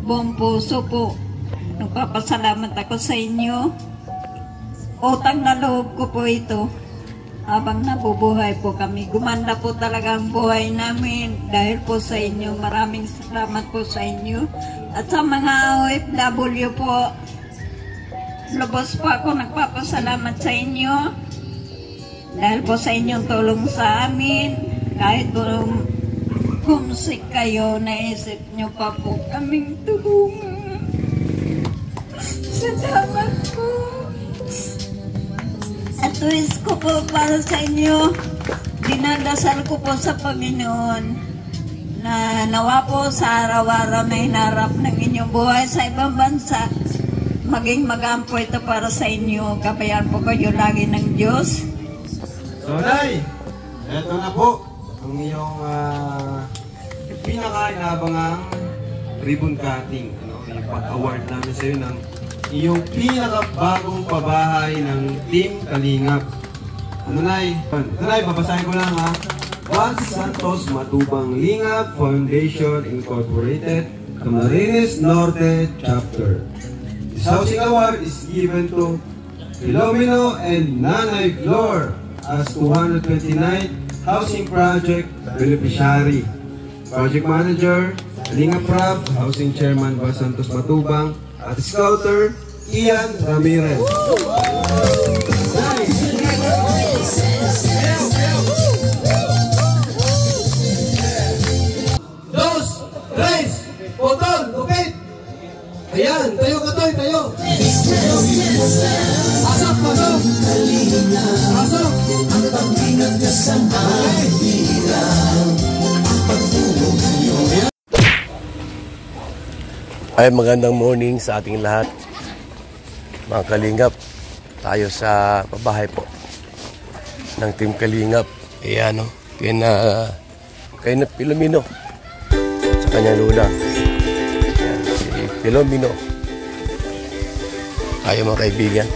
buong puso po. Nagpapasalamat ako sa inyo. Utang na loob ko po ito. Habang nabubuhay po kami, gumanda po talaga ang buhay namin dahil po sa inyo. Maraming salamat po sa inyo. At sa mga OFW po, lubos po ako nagpapasalamat sa inyo. Dahil po sa inyong tulong sa amin, kahit po humsik kayo, naisip nyo pa po kaming tulungan. Salamat po. At tuwis ko po para sa inyo, dinadasal ko po sa Panginoon na nawa po sa araw-araw na hinarap ng inyong buhay sa ibang bansa, maging magampo ito para sa inyo. Kabayan po kayo lagi ng Diyos. So, Nay, eto na po ang iyong pinaka-inabangang ribbon cutting. Yung pag-award namin sa iyo ng iyong pinaka-bagong pabahay ng Team Kalingap. Nay, babasahin ko lang ha. Juan Santos Matubang Lingap Foundation Incorporated, Camarines Norte Chapter. This housing award is given to Filomeno and Nanay Flor as 229th Housing Project Beneficiary. Project Manager, Lingap Rab, Housing Chairman Juan Santos Matubang, at Scouter, Ian Ramirez. Dos, tres, botón, lupit. Ayan, tayo katoy, tayo. Pasok, pasok. Pasok. Ang pag-ingat ka sa mahirap. Ay, magandang morning sa ating lahat, mga Kalingap. Tayo sa pabahay po ng Team Kalingap. Ayan o, kay na Filomeno sa kanyang lula. Ayan, si Filomeno. Tayo mga kaibigan.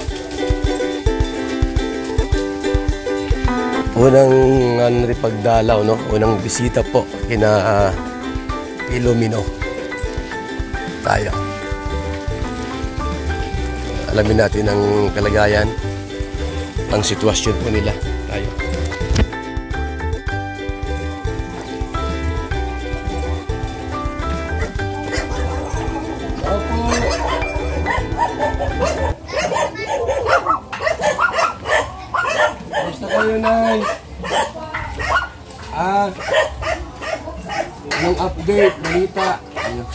Unang pagdalaw, no? Unang bisita po kina Filomeno. Tayo. Alamin natin ang kalagayan, ang sitwasyon po nila. Tayo. Basta kayo, Nay. Anong update, balita? Ano?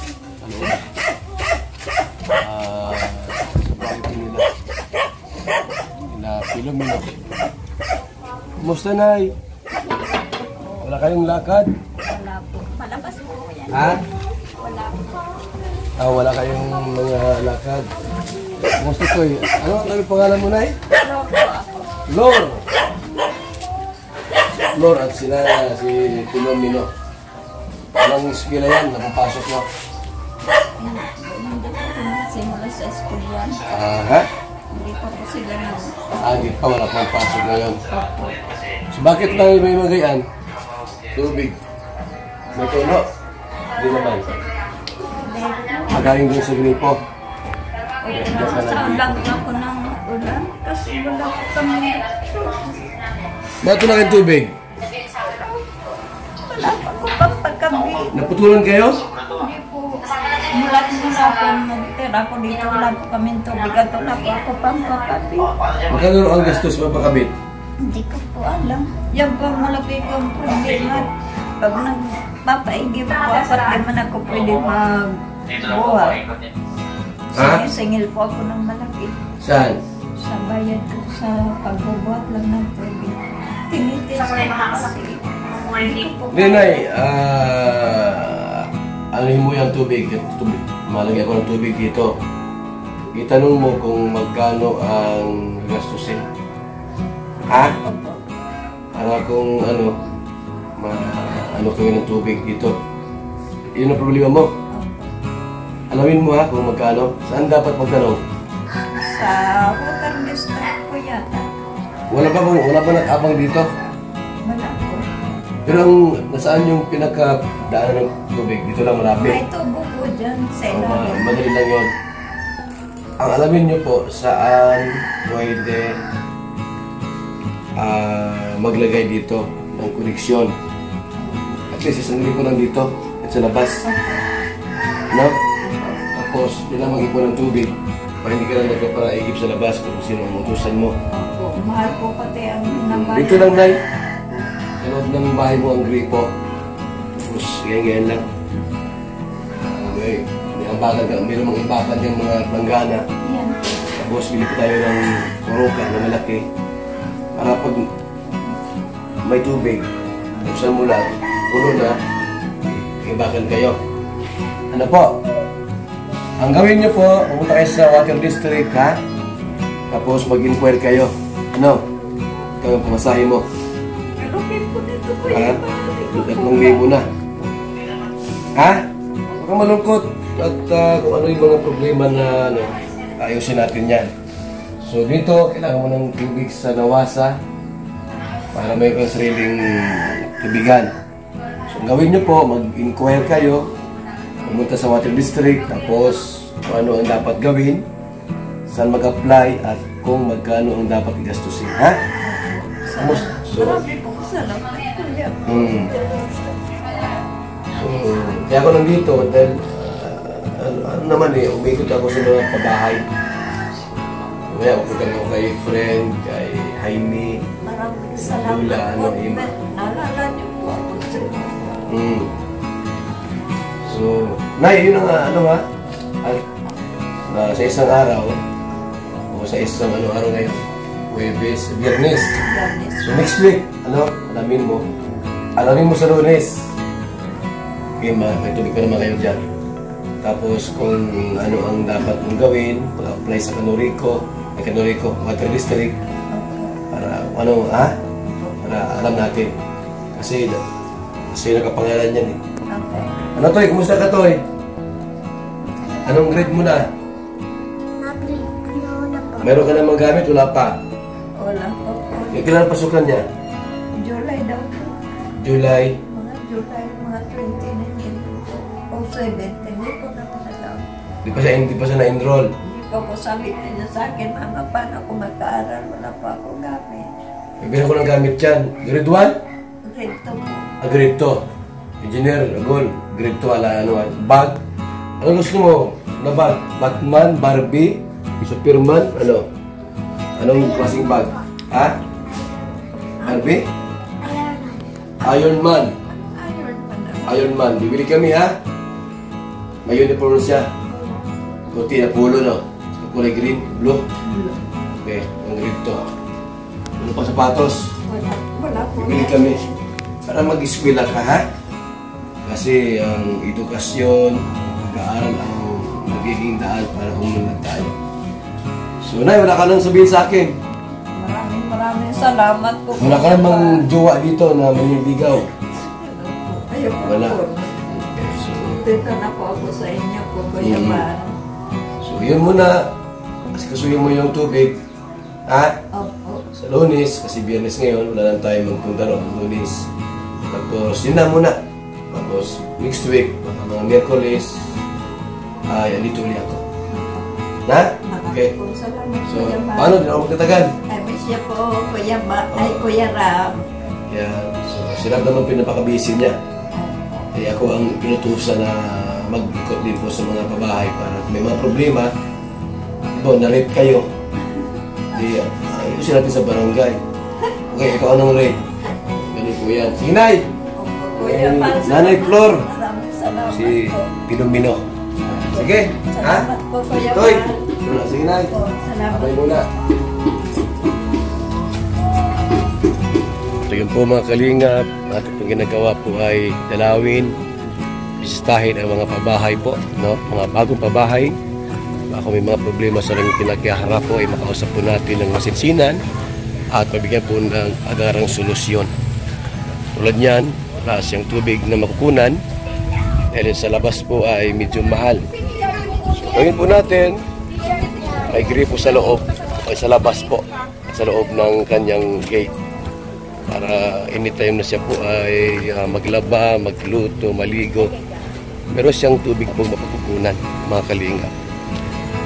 Filomeno. Kumusta, Nay? Wala kayong lakad? Wala po. Palabas po yan. Ha? Wala po. Wala kayong mga lakad. Kumusta, Toy? Ano ang pangalan mo, Nay? Lord po ako. Lord! Lord at sila si Filomeno. Anong eskwela yan? Napapasok mo? Hindi po simula sa school yan. Ha? Hindi pa po sila na. Hindi pa, wala pang pasok ngayon. So bakit lang may magayan? Tubig. May tulo? Hindi naman. Magaling din sa gripo. Saan lang ako ng ulan kasi wala ko kami. Ba't na kayong tubig? Wala pa ko pang pagkabi. Naputulan kayo? Hindi po. Mulat mula po magtira ko dito. Wala po kami tubig. At wala po ako pang pagkabi. Magkano ang gastos mapakabit? Hindi ko po alam. Yan po malaki ko ang problema. Pag nagpapaigib po ako at di man ako pwede magbuhat. Ha? Singil po ako ng malaki. Saan? Sa bayad ko sa pagbubuhat lang ng tubig. Tinitis ko kasi. Nenay, alin mo yung tubig. Malagyan ko ng tubig dito. Itanong mo kung magkano ang gastusin. Ha? Para kung ano kayo ng tubig dito. Yun ang problema mo. Alamin mo ha kung magkano. Saan dapat magtanong? Sa water district po yata. Wala ba nag-abang dito? Wala po. Pero nasaan yung pinakadaanan ng tubig? Dito lang malapit. May tubo po dyan sa ilalim. Madali lang yun. Ang alamin nyo po, saan pwede maglagay dito ng koneksyon. At least, isang lipo lang dito at sa labas. No? Tapos, kailangan mag-ipon ng tubig para hindi ka lang nagpaparaigip sa labas kung sino ang utusan mo. Opo, mahal po pati ang naman. Dito lang, Nay. Sa loob ng bahay mo ang gripo. Tapos, ganyan-ganyan lang. Okay. May ambakan ka. Mayroon mga imbakan yung mga langgana. Yan. Tapos, bili po tayo ng kuruka na malaki. Para pag may tubig, buksan mo lang, puno na, imbakan kayo. Ano po? Ang gawin nyo po, pumunta kayo sa water district, ha? Tapos mag-inquire kayo. Ano? Ikaw yung pumasahe mo. Pero po dito po Ha? yung 3,000 na. Ha? Huwag kang malungkot. At kung ano yung mga problema na ano, ayusin natin yan. So dito, kailangan mo ng tubig sa nawasa para may kang sariling tubigan. So ang gawin nyo po, mag-inquire kayo, pumunta sa water district, tapos kung ano ang dapat gawin, saan mag-apply, at kung magkano ang dapat igastusin. Ha? So, marami po salamat. So, kaya ako nandito dahil ano naman umikot ako sa mga pabahay. Kaya uputan ako kay friend, kay Jaime, Maraming salamat Lula, po. Ima. Naalala niyo po ako sa So, Nay, yun ang sa isang araw o sa isang araw ngayon, Huwebes, Biyernes. Ganis. So next week, alamin mo sa Lunes. Okay, may tubig pa naman kayo dyan. Tapos kung ano ang dapat mong gawin, pag-apply sa Canorico, Water District, para para alam natin. Kasi nakapangalan yan eh. Okay. Ano Toy, kumusta ka Toy? Anong grade mo na? Meron ka namang gamit, wala pa. Wala po po. Kailan pasukan niya? July daw po. July. Mga July, mga 2019 o 17. Hindi po na pinagawa. Hindi pa siya na-enroll. Hindi po po sabi niya sa akin, Mama, paano ako mag-aaral? Wala po ako gamit. Bibigyan ko ng gamit dyan. Grade 1? Grade 2 po. Grade 2. Engineer, Agol. Grade 2, bag. Ano gusto mo? Na bag? Batman, Barbie, Superman, ano? Anong klaseng bag? Ha? Barbie? Iron Man. Iron Man. Bibili kami, ha? May uniform siya. Puti na pulo, no? Kulay green, blue. Okay, ang grade 2. Ano pa sapatos? Wala po. Bibili kami. Para mag-eskwela ka, ha? Kasi ang edukasyon, pag-aaral ang magiging daan para umunlad tayo. So, Nay, wala ka nang sabihin sa akin. Maraming salamat po. Wala ka namang jowa dito na maniligaw. Ayun po. Wala. Po. Okay, so, Dito na po ako sa inyo po, Kuya Man. so, yun muna. Kasi kasuhin mo yung tubig. Ha? Opo. Sa Lunes, kasi Biyernes ngayon, wala lang tayo magpunta roon. Lunes. Tapos, yun na muna. Tapos, next week, mga Miyerkules, andito ulit ako. Na? Okay. Maraming salamat, So, Kuya Man. paano? Di ako magtatagal. I miss you po, Kuya Kuya Ram. Yan. So, sila naman pinapakabisi niya. Eh, ako ang pinutusan na mag-ikot din po sa mga pabahay para kung may mga problema, na-rate kayo. Di, ayusin natin sa barangay. Okay, ikaw anong rate? Ganun po yan. Sige, Nay! Opo, Kuya Man. Nanay Flor. Maraming salamat Si po. Pilomino. Sige, ha? Salamat po, Kuya Toy! Man. Sige, Nay. Po, salamat. Abay muna. Ito yun po mga kalingap. Ating pong ginagawa po ay dalawin, bisitahin ang mga pabahay po, no? Mga bagong pabahay. Baka may mga problema sa lang pinagkaharap po ay makausap po natin ng masinsinan at mabigyan po ng agarang solusyon. Tulad niyan, wala siyang tubig na makukunan dahil sa labas po ay medyo mahal. So, gawin po natin, may gripo sa loob ay sa labas po at sa loob ng kanyang gate para anytime na siya po ay maglaba, magluto, maligo meron siyang tubig pong mapapupunan, mga kalingap.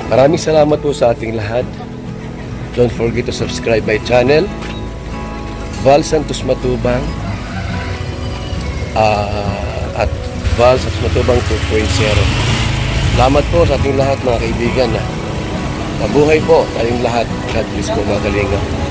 Maraming salamat po sa ating lahat. Don't forget to subscribe my channel, Val Santos Matubang, at Val Santos Matubang 2.0. Salamat po sa ating lahat, mga kaibigan. Mabuhay po tayong lahat. God bless po, mga kalingap.